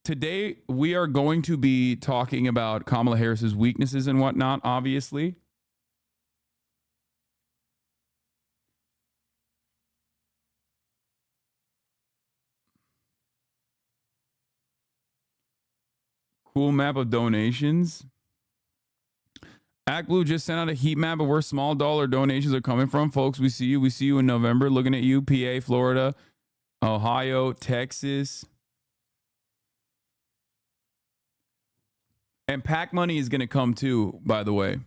today we are going to be talking about Kamala Harris's weaknesses and whatnot, obviously. Cool map of donations. ActBlue just sent out a heat map of where small dollar donations are coming from. Folks, we see you. We see you in November. Looking at you, PA, Florida, Ohio, Texas. And PAC money is going to come too, by the way.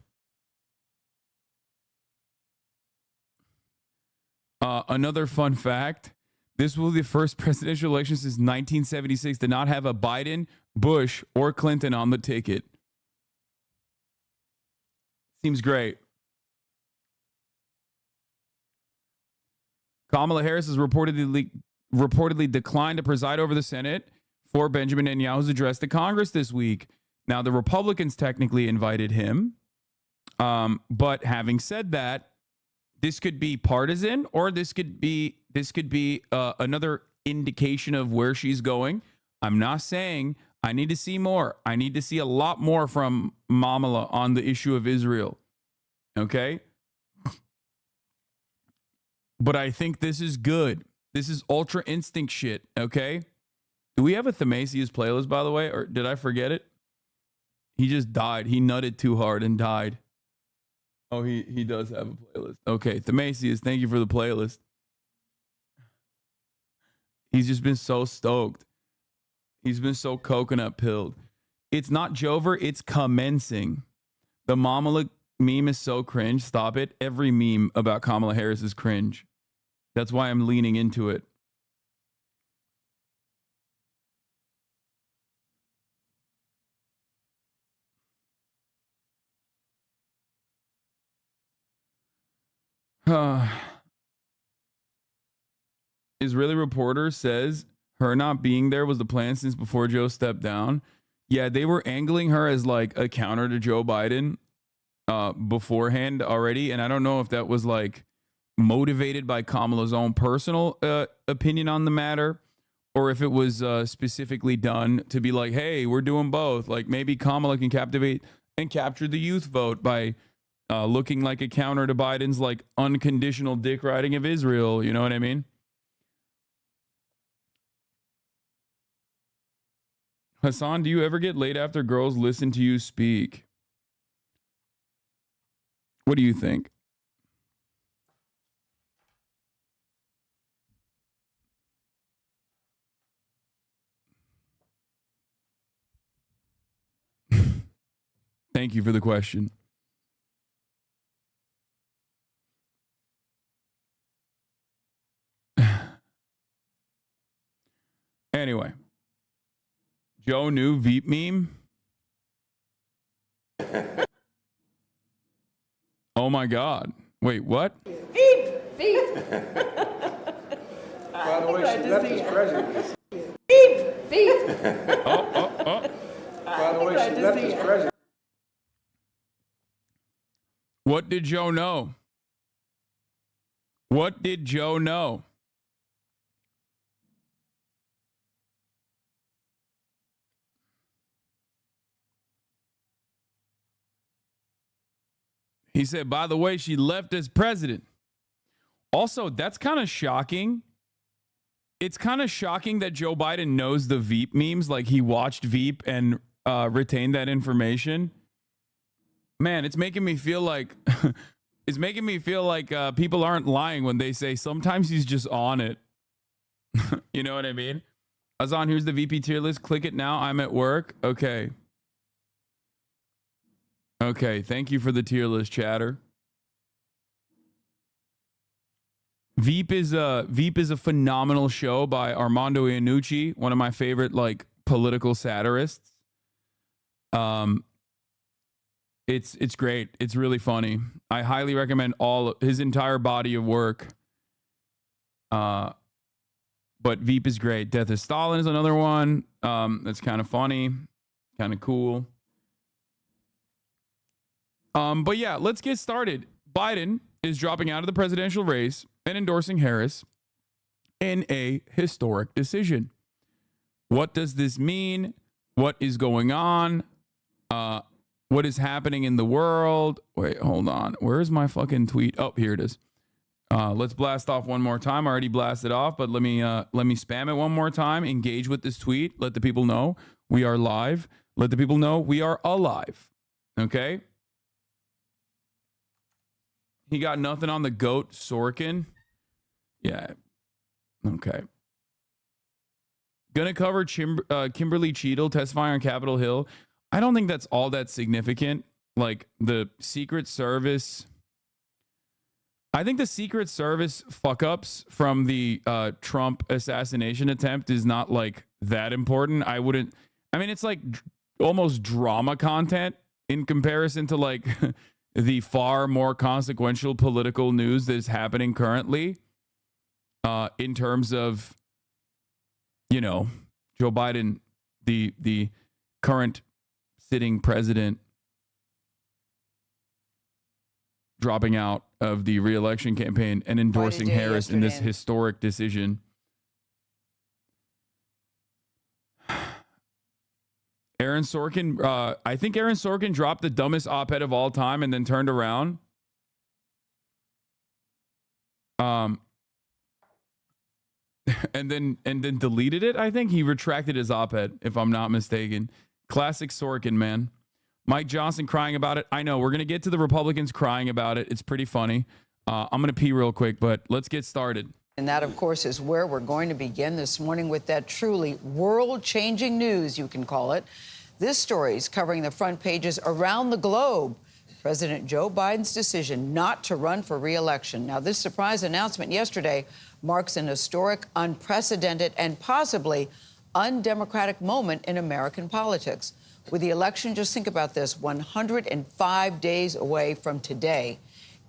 Another fun fact. This will be the first presidential election since 1976 to not have a Biden, Bush, or Clinton on the ticket. Seems great. Kamala Harris has reportedly declined to preside over the Senate for Benjamin Netanyahu's address to Congress this week. Now, the Republicans technically invited him. But having said that, this could be partisan, or this could be another indication of where she's going. I'm not saying I need to see more. I need to see a lot more from Kamala on the issue of Israel. Okay? But I think this is good. This is ultra instinct shit. Okay? Do we have a Themasius playlist, by the way? Or did I forget it? He just died. He nutted too hard and died. Oh, he does have a playlist. Okay, Themasius, thank you for the playlist. He's just been so stoked. He's been so coconut pilled. It's not Jover, it's commencing. The Kamala meme is so cringe. Stop it. Every meme about Kamala Harris is cringe. That's why I'm leaning into it. Israeli reporter says her not being there was the plan since before Joe stepped down. Yeah, they were angling her as like a counter to Joe Biden beforehand already. And I don't know if that was like motivated by Kamala's own personal opinion on the matter, or if it was specifically done to be like, hey, we're doing both. Like maybe Kamala can captivate and capture the youth vote by looking like a counter to Biden's like unconditional dick riding of Israel. You know what I mean? Hasan, do you ever get laid after girls listen to you speak? What do you think? Thank you for the question. Anyway, Joe new Veep meme. Oh my God. Wait, what? Veep! Veep! By the way, she left as president. Veep! Veep! Oh. By the way, she left as president. What did Joe know? What did Joe know? He said, by the way, she left as president. Also, that's kind of shocking. It's kind of shocking that Joe Biden knows the Veep memes. Like he watched Veep and retained that information. Man, it's making me feel like people aren't lying when they say sometimes he's just on it. You know what I mean? Hasan, here's the VP tier list. Click it now. I'm at work. Okay. Okay, thank you for the tier list, chatter. Veep is a phenomenal show by Armando Iannucci, one of my favorite like political satirists. It's great. It's really funny. I highly recommend his entire body of work. But Veep is great. Death of Stalin is another one. That's kind of funny, kind of cool. But yeah, let's get started. Biden is dropping out of the presidential race and endorsing Harris in a historic decision. What does this mean? What is going on? What is happening in the world? Wait, hold on. Where's my fucking tweet? Oh, here it is. Let's blast off one more time. I already blasted off, but let me spam it one more time. Engage with this tweet. Let the people know we are live. Let the people know we are alive. Okay? He got nothing on the GOAT Sorkin. Yeah. Okay. Gonna cover Kimberly Cheadle testifying on Capitol Hill. I don't think that's all that significant. Like the Secret Service. I think the Secret Service fuck ups from the Trump assassination attempt is not like that important. I mean, it's like almost drama content in comparison to like the far more consequential political news that is happening currently in terms of, you know, Joe Biden, the current sitting president, dropping out of the re-election campaign and endorsing Harris in this historic decision. Aaron Sorkin, I think Aaron Sorkin dropped the dumbest op-ed of all time and then turned around. And then deleted it. I think he retracted his op-ed, if I'm not mistaken. Classic Sorkin, man. Mike Johnson crying about it. I know we're going to get to the Republicans crying about it. It's pretty funny. I'm going to pee real quick, but let's get started. And that, of course, is where we're going to begin this morning with that truly world-changing news, you can call it. This story is covering the front pages around the globe. President Joe Biden's decision not to run for re-election. Now, this surprise announcement yesterday marks an historic, unprecedented, and possibly undemocratic moment in American politics. With the election, just think about this, 105 days away from today.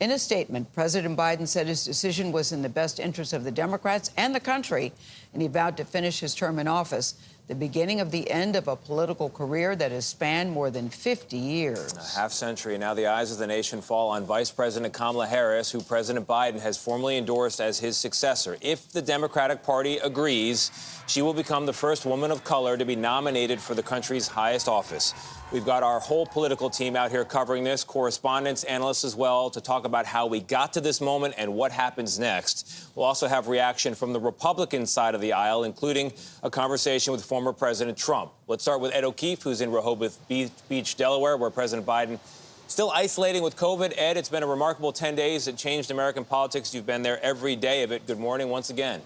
In a statement, President Biden said his decision was in the best interest of the Democrats and the country, and he vowed to finish his term in office, the beginning of the end of a political career that has spanned more than 50 years. A half century. Now the eyes of the nation fall on Vice President Kamala Harris, who President Biden has formally endorsed as his successor. If the Democratic Party agrees, she will become the first woman of color to be nominated for the country's highest office. We've got our whole political team out here covering this, correspondents, analysts as well, to talk about how we got to this moment and what happens next. We'll also have reaction from the Republican side of the aisle, including a conversation with former President Trump. Let's start with Ed O'Keefe, who's in Rehoboth Beach, Delaware, where President Biden still isolating with COVID. Ed, it's been a remarkable 10 days. It changed American politics. You've been there every day of it. Good morning once again.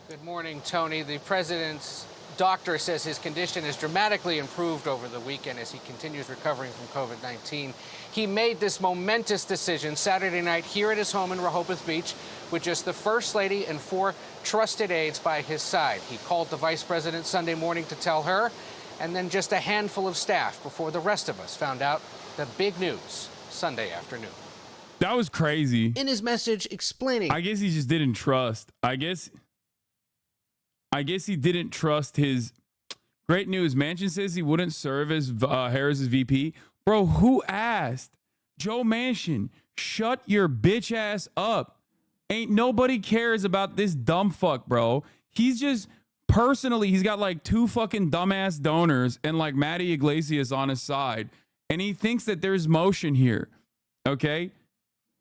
Good morning, Tony. The president's doctor says his condition has dramatically improved over the weekend as he continues recovering from COVID-19. He made this momentous decision Saturday night here at his home in Rehoboth Beach with just the First Lady and 4 trusted aides by his side. He called the vice president Sunday morning to tell her, and then just a handful of staff before the rest of us found out the big news Sunday afternoon. That was crazy. In his message explaining, I guess he just didn't trust. I guess he didn't trust his. Great news. Manchin says he wouldn't serve as Harris's VP. Bro, who asked? Joe Manchin, shut your bitch ass up. Ain't nobody cares about this dumb fuck, bro. He's just personally, he's got like 2 fucking dumbass donors and like Matty Iglesias on his side. And he thinks that there's motion here. Okay?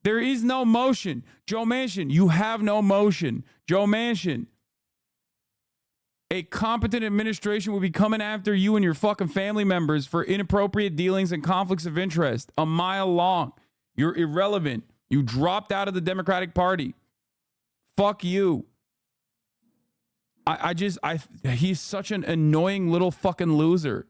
There is no motion. Joe Manchin, you have no motion. Joe Manchin. A competent administration will be coming after you and your fucking family members for inappropriate dealings and conflicts of interest a mile long. You're irrelevant. You dropped out of the Democratic Party. Fuck you. He's such an annoying little fucking loser.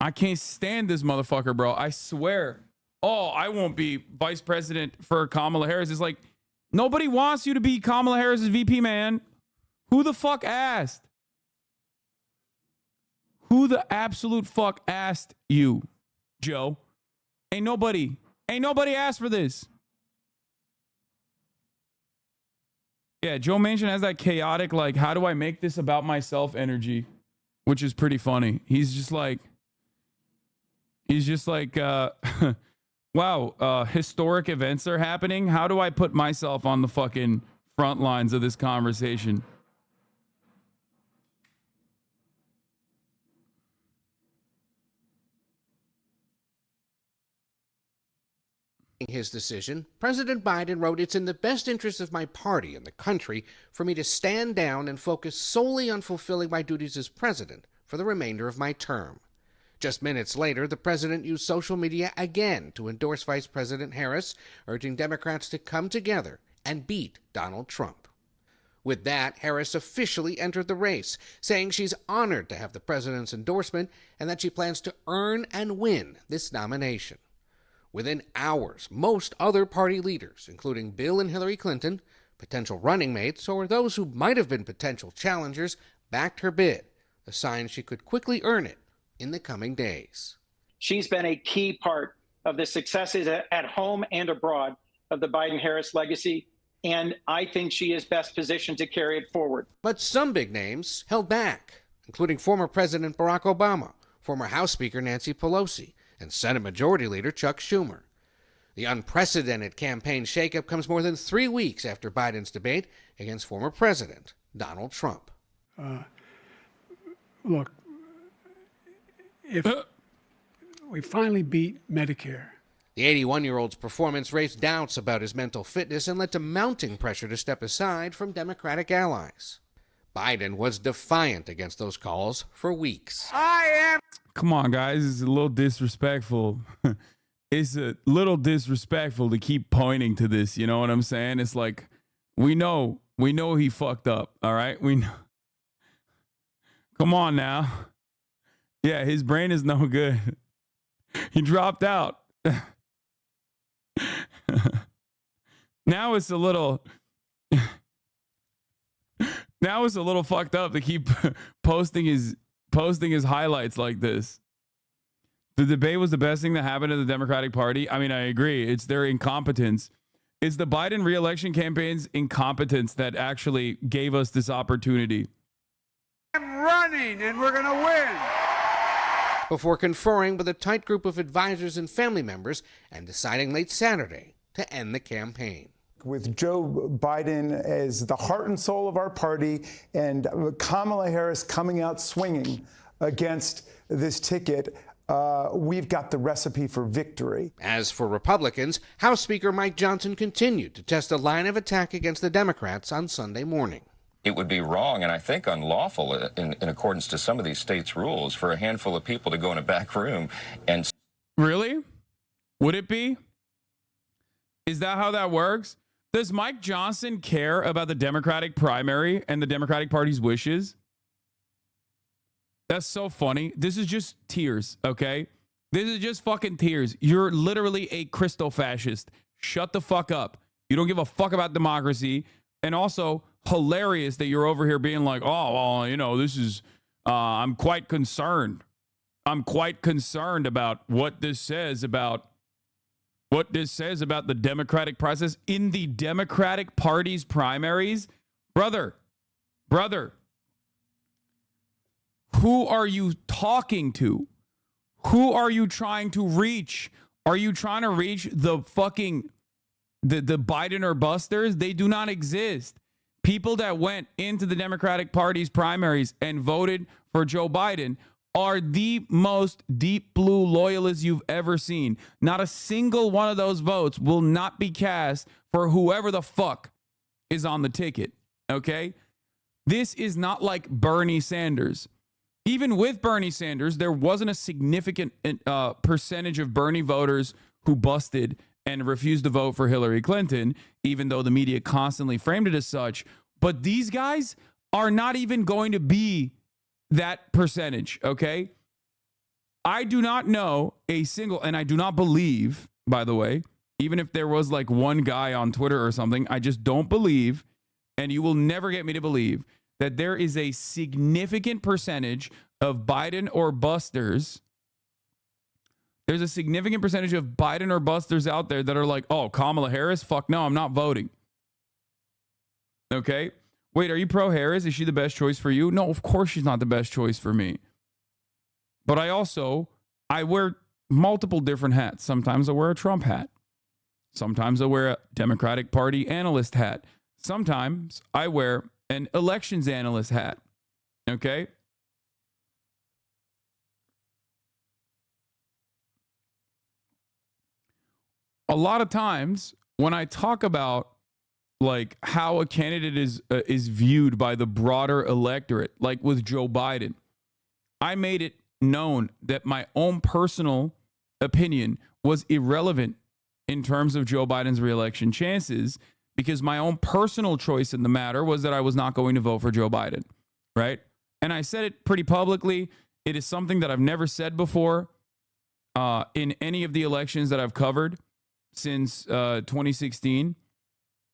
I can't stand this motherfucker, bro. I swear. Oh, I won't be vice president for Kamala Harris. It's like, nobody wants you to be Kamala Harris's VP, man. Who the fuck asked? Who the absolute fuck asked you, Joe? Ain't nobody asked for this. Yeah, Joe Manchin has that chaotic, like, how do I make this about myself energy, which is pretty funny. He's just like, wow, historic events are happening. How do I put myself on the fucking front lines of this conversation? his decision, President Biden wrote, "It's in the best interest of my party and the country for me to stand down and focus solely on fulfilling my duties as president for the remainder of my term." Just minutes later, the president used social media again to endorse Vice President Harris, urging Democrats to come together and beat Donald Trump. With that, Harris officially entered the race, saying she's honored to have the president's endorsement and that she plans to earn and win this nomination. Within hours, most other party leaders, including Bill and Hillary Clinton, potential running mates, or those who might have been potential challengers, backed her bid, a sign she could quickly earn it in the coming days. She's been a key part of the successes at home and abroad of the Biden-Harris legacy, and I think she is best positioned to carry it forward. But some big names held back, including former President Barack Obama, former House Speaker Nancy Pelosi, and Senate Majority Leader Chuck Schumer. The unprecedented campaign shakeup comes more than 3 weeks after Biden's debate against former President Donald Trump. Look, if we finally beat Medicare. The 81-year-old's performance raised doubts about his mental fitness and led to mounting pressure to step aside from Democratic allies. Biden was defiant against those calls for weeks. Come on, guys. It's a little disrespectful. It's a little disrespectful to keep pointing to this. You know what I'm saying? It's like, we know he fucked up. All right. We know. Come on now. Yeah. His brain is no good. He dropped out. Now it's a little fucked up to keep posting his highlights like this. The debate was the best thing that happened to the Democratic Party. I mean, I agree. It's their incompetence. It's the Biden re-election campaign's incompetence that actually gave us this opportunity. I'm running and we're going to win. Before conferring with a tight group of advisors and family members and deciding late Saturday to end the campaign. With Joe Biden as the heart and soul of our party and Kamala Harris coming out swinging against this ticket, we've got the recipe for victory. As for Republicans, House Speaker Mike Johnson continued to test a line of attack against the Democrats on Sunday morning. It would be wrong and I think unlawful in accordance to some of these states' rules for a handful of people to go in a back room and... Really? Would it be? Is that how that works? Does Mike Johnson care about the Democratic primary and the Democratic Party's wishes? That's so funny. This is just tears, okay? This is just fucking tears. You're literally a crystal fascist. Shut the fuck up. You don't give a fuck about democracy. And also, hilarious that you're over here being like, oh, well, you know, this is, I'm quite concerned. I'm quite concerned about what this says about the democratic process in the Democratic Party's primaries. Brother, who are you talking to? Who are you trying to reach? Are you trying to reach the fucking, the Biden or busters? They do not exist. People that went into the Democratic Party's primaries and voted for Joe Biden are the most deep blue loyalists you've ever seen. Not a single one of those votes will not be cast for whoever the fuck is on the ticket, okay? This is not like Bernie Sanders. Even with Bernie Sanders, there wasn't a significant percentage of Bernie voters who busted and refused to vote for Hillary Clinton, even though the media constantly framed it as such. But these guys are not even going to be that percentage, okay? I do not know a single, and I do not believe, by the way, even if there was like one guy on Twitter or something, I just don't believe, and you will never get me to believe, that there is a significant percentage of Biden or busters. There's a significant percentage of Biden or busters out there that are like, oh, Kamala Harris? Fuck no, I'm not voting. Okay? Wait, are you pro-Harris? Is she the best choice for you? No, of course she's not the best choice for me. But I wear multiple different hats. Sometimes I wear a Trump hat. Sometimes I wear a Democratic Party analyst hat. Sometimes I wear an elections analyst hat. Okay? a lot of times when I talk about like how a candidate is viewed by the broader electorate, like with Joe Biden, I made it known that my own personal opinion was irrelevant in terms of Joe Biden's reelection chances, because my own personal choice in the matter was that I was not going to vote for Joe Biden, right? And I said it pretty publicly. It is something that I've never said before in any of the elections that I've covered since 2016.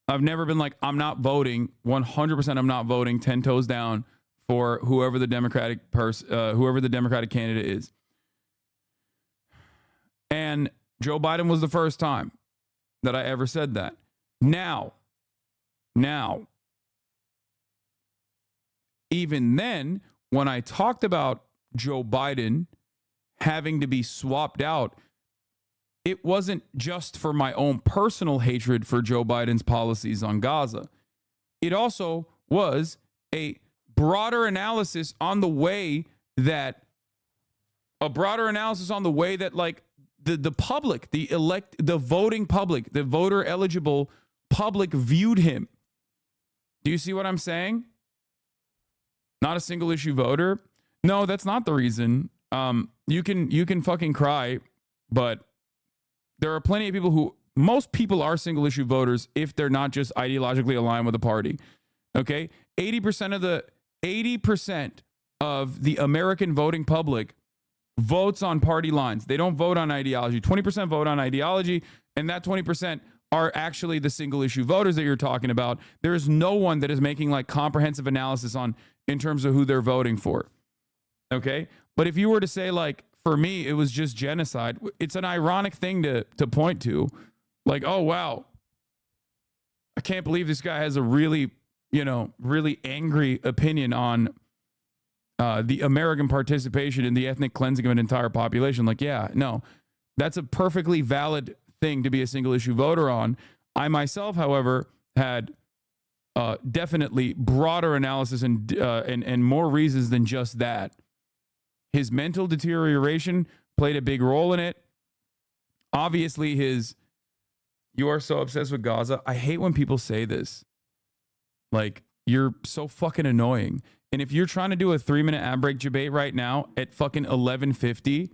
I've never been like, I'm not voting, 100% I'm not voting 10 toes down for whoever the Democratic candidate is. And Joe Biden was the first time that I ever said that. Now, even then, when I talked about Joe Biden having to be swapped out, it wasn't just for my own personal hatred for Joe Biden's policies on Gaza. It also was a broader analysis on the way that like the public, the voting public, the voter eligible public viewed him. Do you see what I'm saying? Not a single issue voter. No, that's not the reason. You can fucking cry, but there are plenty of people who, most people are single issue voters if they're not just ideologically aligned with the party. Okay? 80% of the American voting public votes on party lines. They don't vote on ideology. 20% vote on ideology, and that 20% are actually the single issue voters that you're talking about. There is no one that is making like comprehensive analysis on in terms of who they're voting for. Okay? But if you were to say like, for me, it was just genocide, it's an ironic thing to point to. Like, oh, wow, I can't believe this guy has a really angry opinion on the American participation in the ethnic cleansing of an entire population. Like, yeah, no, that's a perfectly valid thing to be a single issue voter on. I myself, however, had definitely broader analysis and more reasons than just that. His mental deterioration played a big role in it. Obviously, you are so obsessed with Gaza. I hate when people say this. Like, you're so fucking annoying. And if you're trying to do a 3-minute ad break debate right now at fucking 11:50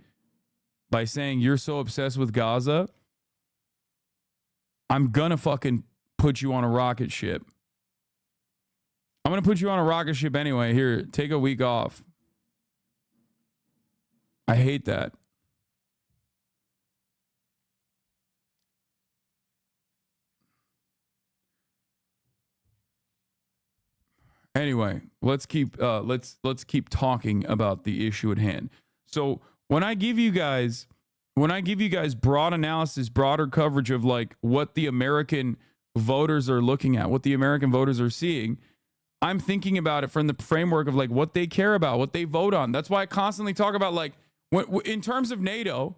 by saying you're so obsessed with Gaza, I'm gonna fucking put you on a rocket ship. I'm gonna put you on a rocket ship anyway. Here, take a week off. I hate that. Anyway, let's keep talking about the issue at hand. So when I give you guys broad analysis, broader coverage of like what the American voters are looking at, what the American voters are seeing, I'm thinking about it from the framework of like what they care about, what they vote on. That's why I constantly talk about like in terms of NATO.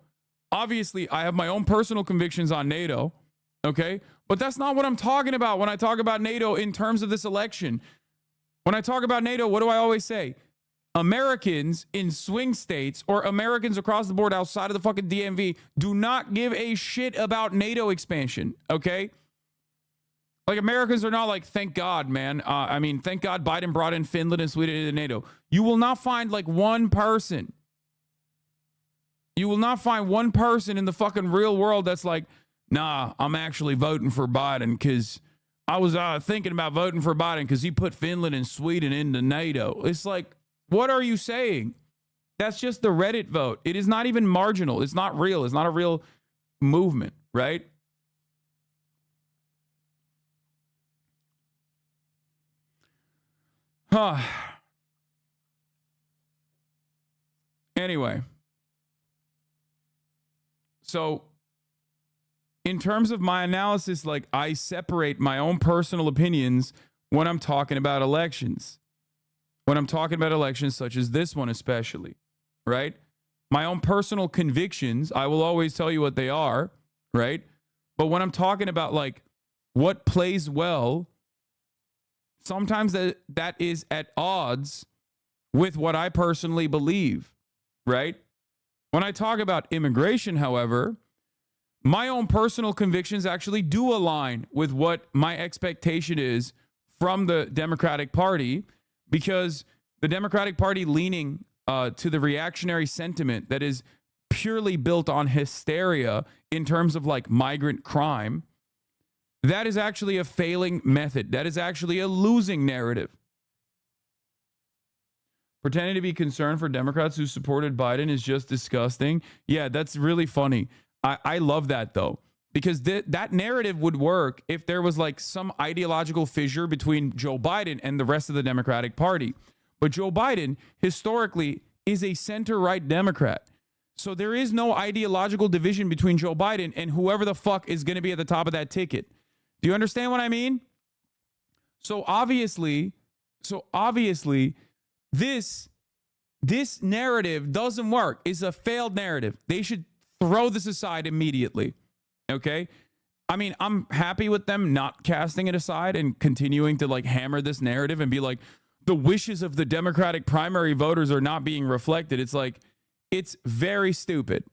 Obviously, I have my own personal convictions on NATO, okay? But that's not what I'm talking about when I talk about NATO in terms of this election. When I talk about NATO, what do I always say? Americans in swing states or Americans across the board outside of the fucking DMV do not give a shit about NATO expansion, okay? Like, Americans are not like, thank God, man. Thank God Biden brought in Finland and Sweden into NATO. You will not find like one person. You will not find one person in the fucking real world that's like, nah, I'm actually voting for Biden because I was thinking about voting for Biden because he put Finland and Sweden into NATO. It's like, what are you saying? That's just the Reddit vote. It is not even marginal. It's not real. It's not a real movement, right? Anyway. So, in terms of my analysis, like, I separate my own personal opinions when I'm talking about elections. When I'm talking about elections such as this one especially, right? My own personal convictions, I will always tell you what they are, right? But when I'm talking about, like, what plays well, sometimes that is at odds with what I personally believe, right? When I talk about immigration, however, my own personal convictions actually do align with what my expectation is from the Democratic Party, because the Democratic Party leaning to the reactionary sentiment that is purely built on hysteria in terms of like migrant crime, that is actually a failing method. That is actually a losing narrative. Pretending to be concerned for Democrats who supported Biden is just disgusting. Yeah, that's really funny. I love that, though, because that narrative would work if there was like some ideological fissure between Joe Biden and the rest of the Democratic Party. But Joe Biden historically is a center-right Democrat. So there is no ideological division between Joe Biden and whoever the fuck is going to be at the top of that ticket. Do you understand what I mean? So obviously, this narrative doesn't work. It's a failed narrative. They should throw this aside immediately. Okay? I mean, I'm happy with them not casting it aside and continuing to like hammer this narrative and be like, the wishes of the Democratic primary voters are not being reflected. It's like, it's very stupid.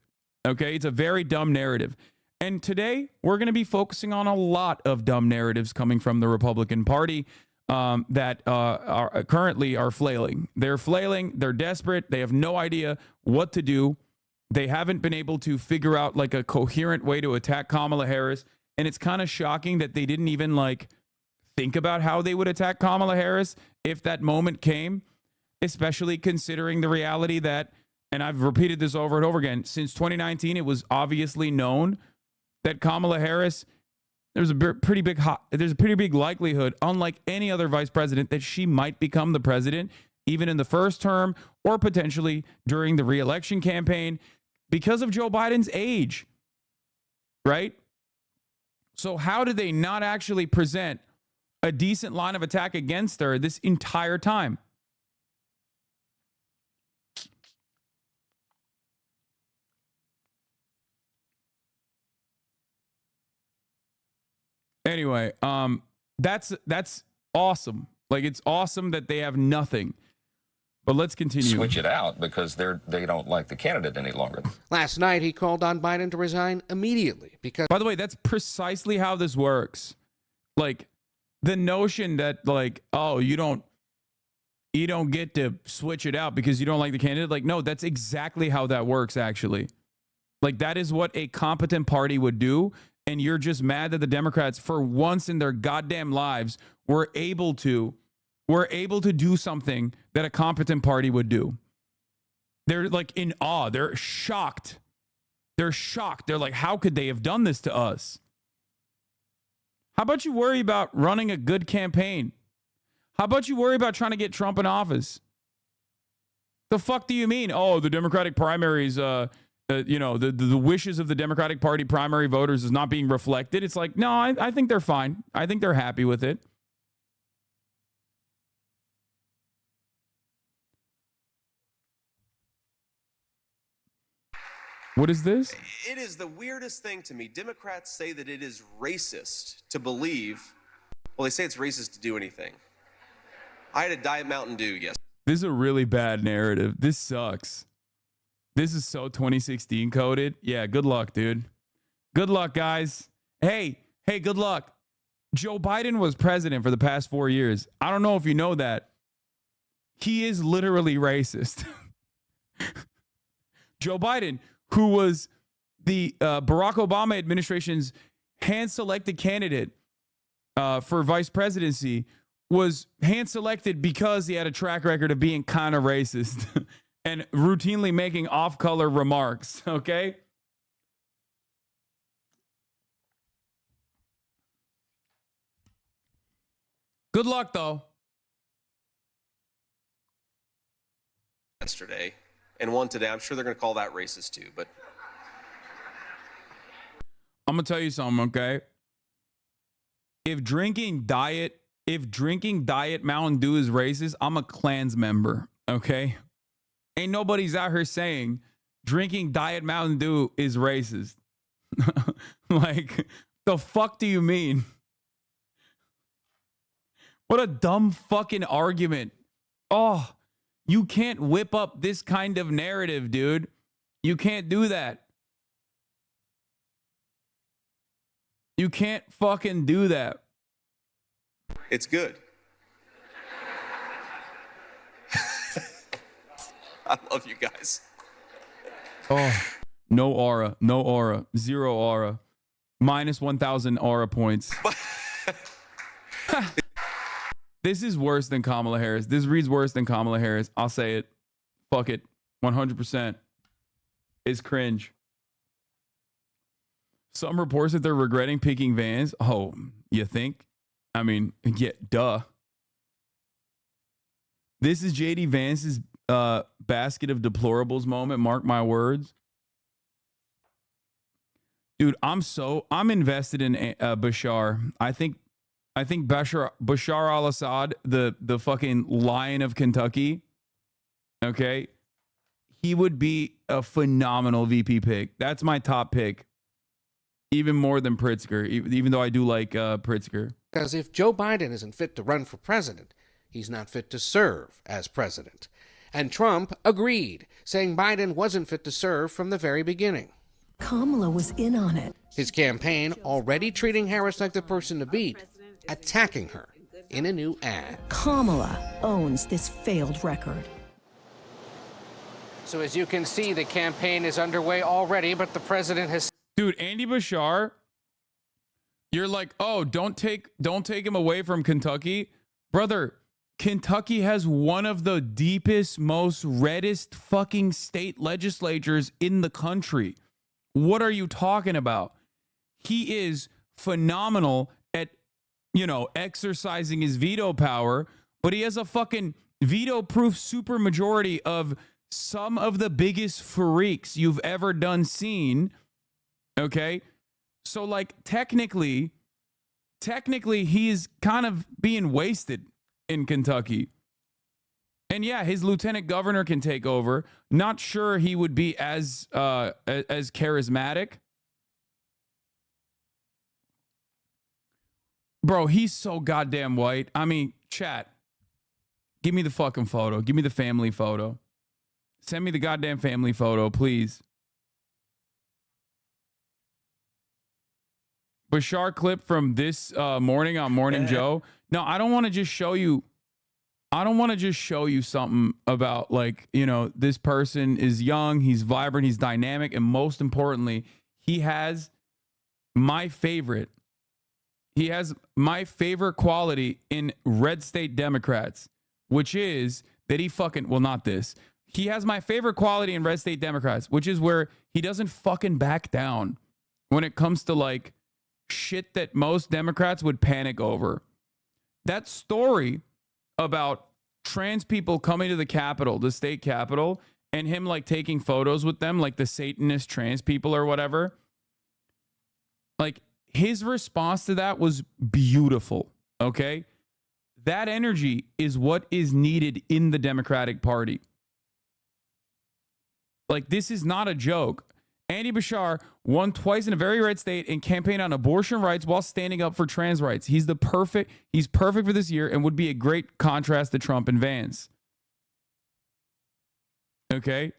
Okay? It's a very dumb narrative. And today, we're going to be focusing on a lot of dumb narratives coming from the Republican Party that are currently flailing. They're flailing. They're desperate. They have no idea what to do. They haven't been able to figure out like a coherent way to attack Kamala Harris. And it's kind of shocking that they didn't even like think about how they would attack Kamala Harris if that moment came, especially considering the reality that, and I've repeated this over and over again, since 2019, it was obviously known that Kamala Harris, there's a pretty big likelihood, unlike any other vice president, that she might become the president, even in the first term or potentially during the re-election campaign, because of Joe Biden's age, right? So how did they not actually present a decent line of attack against her this entire time? Anyway, that's awesome. Like, it's awesome that they have nothing. But let's continue. Switch it out because they don't like the candidate any longer. Last night, he called on Biden to resign immediately because... By the way, that's precisely how this works. Like, the notion that, like, oh, you don't get to switch it out because you don't like the candidate. Like, no, that's exactly how that works, actually. Like, that is what a competent party would do. And you're just mad that the Democrats, for once in their goddamn lives, were able to do something that a competent party would do. They're like in awe. They're shocked. They're shocked. They're like, how could they have done this to us? How about you worry about running a good campaign? How about you worry about trying to get Trump in office? The fuck do you mean? Oh, the Democratic primaries, the wishes of the Democratic Party primary voters is not being reflected. It's like, no, I think they're fine. I think they're happy with it. What is this? It is the weirdest thing to me. Democrats say that it is racist to believe, well, they say it's racist to do anything. I had a Diet Mountain Dew yesterday. This is a really bad narrative. This sucks. This is so 2016 coded. Yeah, good luck, dude. Good luck, guys. Hey, good luck. Joe Biden was president for the past 4 years. I don't know if you know that. He is literally racist. Joe Biden, who was the Barack Obama administration's hand-selected candidate for vice presidency, was hand-selected because he had a track record of being kind of racist and routinely making off-color remarks, okay? Good luck, though. Yesterday, and one today. I'm sure they're going to call that racist too, but... I'm going to tell you something, okay? If drinking Diet Mountain Dew is racist, I'm a Klans member, okay? Ain't nobody's out here saying drinking Diet Mountain Dew is racist. Like, the fuck do you mean? What a dumb fucking argument. Oh, you can't whip up this kind of narrative, dude. You can't do that. You can't fucking do that. It's good. I love you guys. Oh, no aura. No aura. Zero aura. Minus 1,000 aura points. This is worse than Kamala Harris. This reads worse than Kamala Harris. I'll say it. Fuck it. 100%. It's cringe. Some reports that they're regretting picking Vance. Oh, you think? I mean, yeah, duh. This is JD Vance's basket of deplorables moment. Mark my words. Dude, I'm invested in Bashar. I think Bashar al-Assad, the fucking lion of Kentucky, okay, he would be a phenomenal VP pick. That's my top pick, even more than Pritzker, even though I do like Pritzker. Because if Joe Biden isn't fit to run for president, he's not fit to serve as president. And Trump agreed, saying Biden wasn't fit to serve from the very beginning. Kamala was in on it. His campaign already treating Harris like the person to beat, attacking her in a new ad. Kamala owns this failed record. So as you can see, the campaign is underway already, but the president has... Dude, Andy Bashar, you're like, oh, don't take him away from Kentucky. Brother, Kentucky has one of the deepest, most reddest fucking state legislatures in the country. What are you talking about? He is phenomenal at, exercising his veto power, but he has a fucking veto-proof supermajority of some of the biggest freaks you've ever seen. Okay? So, like, technically, he's kind of being wasted in Kentucky. And yeah, his lieutenant governor can take over. Not sure he would be as charismatic. Bro, he's so goddamn white. I mean, chat, give me the fucking photo. Give me the family photo. Send me the goddamn family photo, please. Bashar clip from this morning on Morning Joe. No, I don't want to just show you. I don't want to just show you something about, like, this person is young, he's vibrant, he's dynamic, and most importantly, he has my favorite quality in red state Democrats, which is that he fucking, well, not this. He has my favorite quality in red state Democrats, which is where he doesn't fucking back down when it comes to, like, shit that most Democrats would panic over. That story about trans people coming to the Capitol, the state Capitol, and him, like, taking photos with them, like the Satanist trans people or whatever. Like, his response to that was beautiful, okay? That energy is what is needed in the Democratic Party. Like, this is not a joke. Andy Bashar won twice in a very red state and campaigned on abortion rights while standing up for trans rights. He's perfect for this year and would be a great contrast to Trump and Vance. Okay?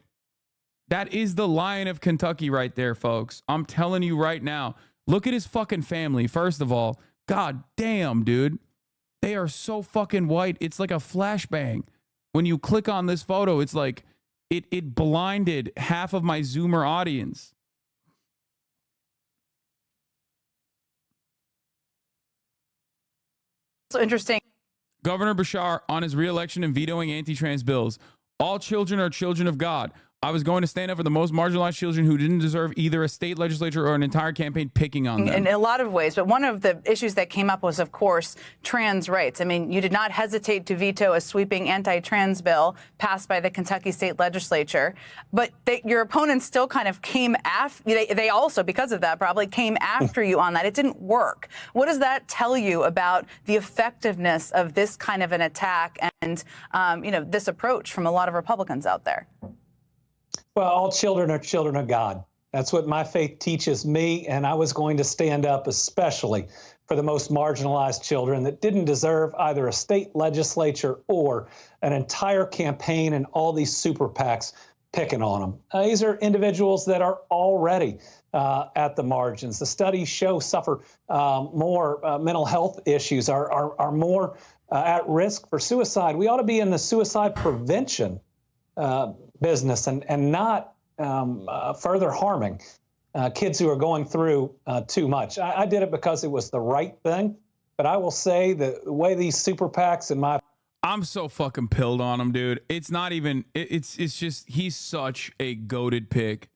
That is the Lion of Kentucky right there, folks. I'm telling you right now. Look at his fucking family, first of all. God damn, dude. They are so fucking white. It's like a flashbang. When you click on this photo, it's like it blinded half of my Zoomer audience. So interesting. Governor Bashar on his re-election and vetoing anti-trans bills. All children are children of God. I was going to stand up for the most marginalized children who didn't deserve either a state legislature or an entire campaign picking on them. In a lot of ways. But one of the issues that came up was, of course, trans rights. I mean, you did not hesitate to veto a sweeping anti-trans bill passed by the Kentucky state legislature. But your opponents still kind of came after. They also, because of that, probably came after you on that. It didn't work. What does that tell you about the effectiveness of this kind of an attack and, this approach from a lot of Republicans out there? Well, all children are children of God. That's what my faith teaches me, and I was going to stand up especially for the most marginalized children that didn't deserve either a state legislature or an entire campaign and all these super PACs picking on them. These are individuals that are already at the margins. The studies show suffer more mental health issues, are more at risk for suicide. We ought to be in the suicide prevention business and not further harming kids who are going through too much. I did it because it was the right thing, but I will say that the way these super PACs, in my I'm so fucking pilled on him, dude. It's not even, it's just, he's such a goated pick.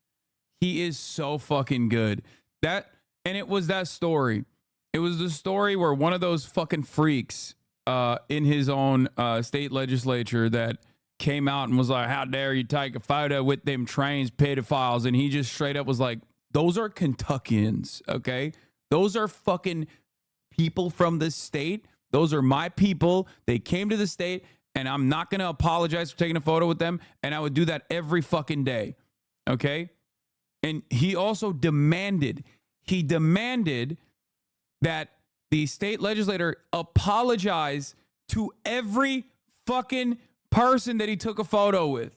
He is so fucking good. And it was that story. It was the story where one of those fucking freaks in his own state legislature that came out and was like, how dare you take a photo with them trans pedophiles? And he just straight up was like, those are Kentuckians, okay? Those are fucking people from the state. Those are my people. They came to the state, and I'm not going to apologize for taking a photo with them, and I would do that every fucking day, okay? And he also demanded that the state legislator apologize to every fucking person that he took a photo with.